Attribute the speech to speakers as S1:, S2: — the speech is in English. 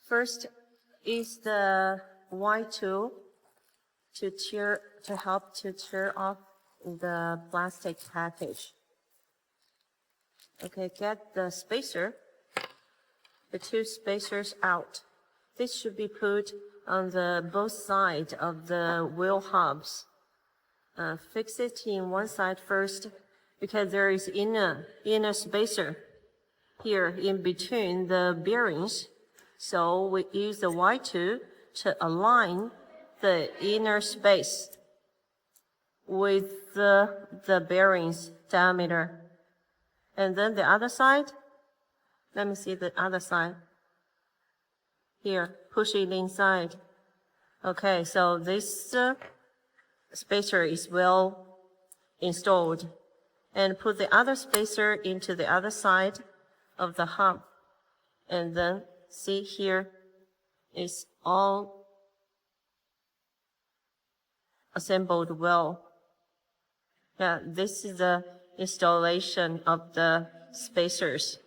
S1: First is the Y tool to help to tear off the plastic package. Okay, get the spacer, the two spacers out. This should be put on the both sides of the wheel hubs. Fix it in one side first because there is inner spacer here in between the bearings. So we use the Y tool to align the inner space with the bearings diameter. And then the other side, let me see the other side. Here, push it inside. Okay, so this spacer is well installed. And put the other spacer into the other side of the hub. And then see here, it's all assembled well. Yeah, this is the installation of the spacers.